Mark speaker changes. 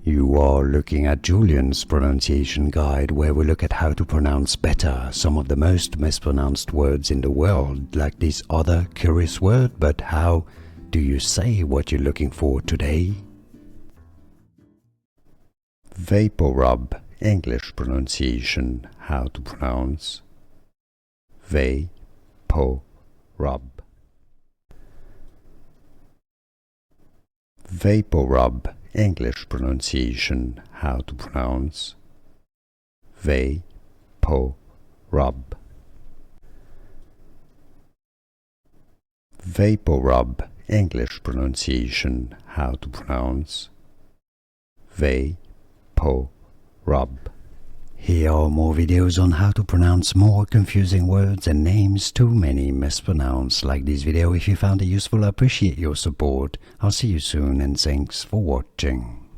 Speaker 1: You are looking at Julian's pronunciation guide, where we look at how to pronounce better some of the most mispronounced words in the world, like this other curious word. But how do you say what you're looking for today? VapoRub, English pronunciation, how to pronounce VapoRub. VapoRub, English pronunciation, how to pronounce VapoRub. VapoRub, English pronunciation, how to pronounce VapoRub. Here are more videos on how to pronounce more confusing words and names too many mispronounced. Like this video if you found it useful. I appreciate your support. I'll see you soon and thanks for watching.